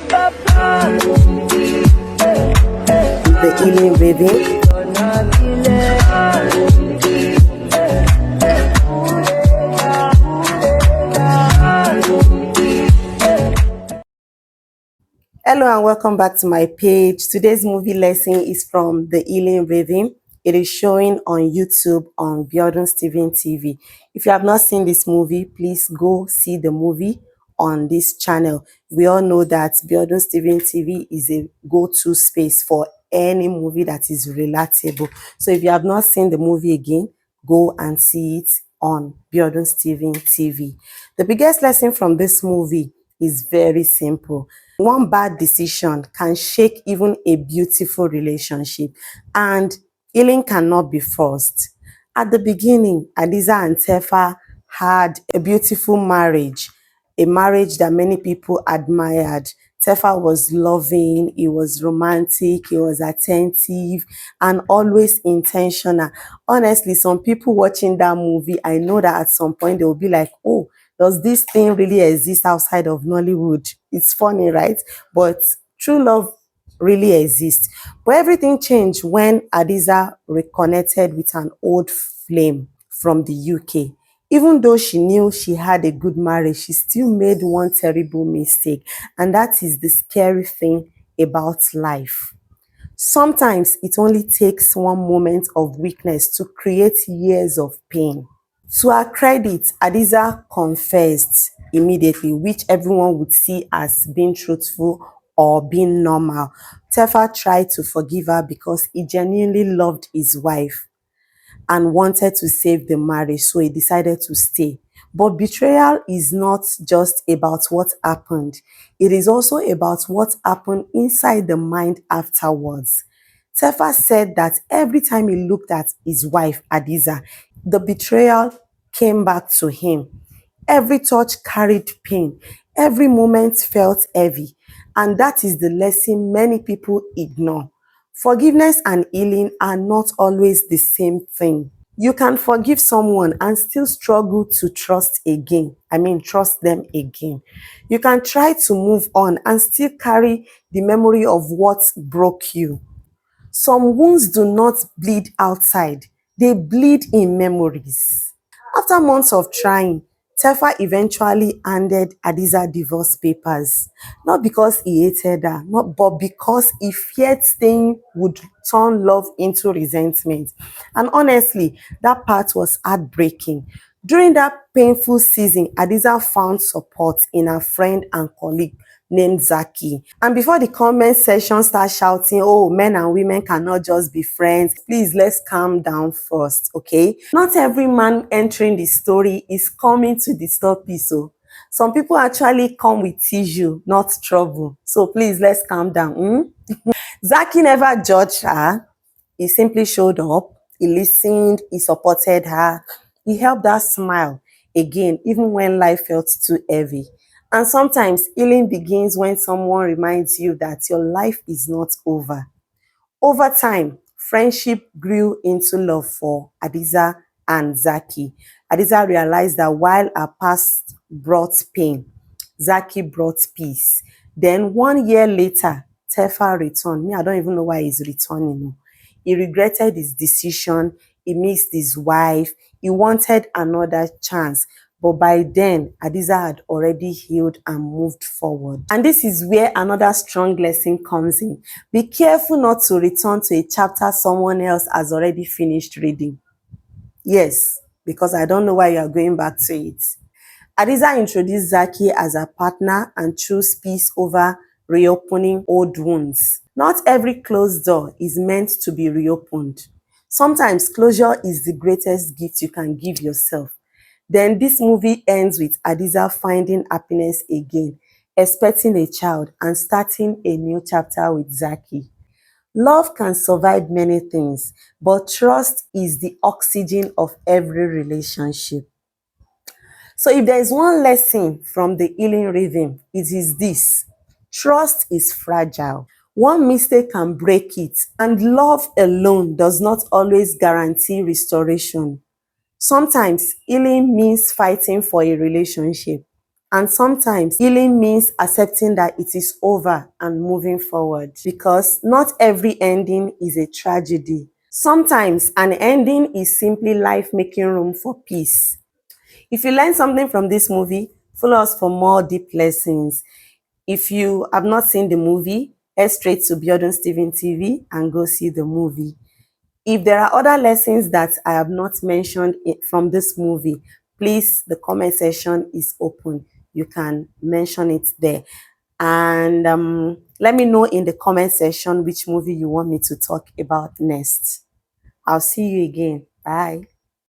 The healing rhythm. Hello and welcome back to my page. Today's movie lesson is from The Healing Rhythm. It is showing on YouTube on Biodun Steven TV. If you have not seen this movie, please go see the movie on this channel. We all know that Biodun Steven TV is a go-to space for any movie that is relatable. So if you have not seen the movie again, go and see it on Biodun Steven TV. The biggest lesson from this movie is very simple. One bad decision can shake even a beautiful relationship, and healing cannot be forced. At the beginning, Hadiza and Terfa had a beautiful marriage, a marriage that many people admired. Terfa was loving, he was romantic, he was attentive, and always intentional. Honestly, some people watching that movie, I know that at some point they will be like, oh, does this thing really exist outside of Nollywood? It's funny, right? But true love really exists. But everything changed when Hadiza reconnected with an old flame from the UK. Even though she knew she had a good marriage, she still made one terrible mistake. And that is the scary thing about life. Sometimes it only takes one moment of weakness to create years of pain. To her credit, Hadiza confessed immediately, which everyone would see as being truthful or being normal. Terfa tried to forgive her because he genuinely loved his wife and wanted to save the marriage, so he decided to stay. But betrayal is not just about what happened. It is also about what happened inside the mind afterwards. Terfa said that every time he looked at his wife, Hadiza, the betrayal came back to him. Every touch carried pain. Every moment felt heavy. And that is the lesson many people ignore. Forgiveness and healing are not always the same thing. You can forgive someone and still struggle to trust them again. You can try to move on and still carry the memory of what broke you. Some wounds do not bleed outside, they bleed in memories. After months of trying, Terfa eventually handed Hadiza divorce papers. Not because he hated her, but because he feared staying would turn love into resentment. And honestly, that part was heartbreaking. During that painful season, Hadiza found support in her friend and colleague named Zaki. And before the comment section starts shouting, oh, men and women cannot just be friends, please, let's calm down first, okay? Not every man entering the story is coming to disturb peace. So some people actually come with tissue, not trouble. So please, let's calm down. Zaki never judged her. He simply showed up. He listened. He supported her. He helped her smile again, even when life felt too heavy. And sometimes healing begins when someone reminds you that your life is not over. Over time, friendship grew into love for Hadiza and Zaki. Hadiza realized that while her past brought pain, Zaki brought peace. Then 1 year later, Terfa returned. I don't even know why he's returning. He regretted his decision. He missed his wife. He wanted another chance. But by then, Hadiza had already healed and moved forward. And this is where another strong lesson comes in. Be careful not to return to a chapter someone else has already finished reading. Yes, because I don't know why you are going back to it. Hadiza introduced Zaki as a partner and chose peace over reopening old wounds. Not every closed door is meant to be reopened. Sometimes closure is the greatest gift you can give yourself. Then this movie ends with Hadiza finding happiness again, expecting a child, and starting a new chapter with Zaki. Love can survive many things, but trust is the oxygen of every relationship. So if there is one lesson from the healing rhythm, it is this: trust is fragile. One mistake can break it, and love alone does not always guarantee restoration. Sometimes healing means fighting for a relationship, And sometimes healing means accepting that it is over and moving forward, because not every ending is a tragedy. Sometimes an ending is simply life making room for peace. If you learn something from this movie, follow us for more deep lessons. If you have not seen the movie, head straight to Biodun Steven TV and go see the movie. If there are other lessons that I have not mentioned from this movie, please, the comment section is open. You can mention it there. And let me know in the comment section which movie you want me to talk about next. I'll see you again. Bye.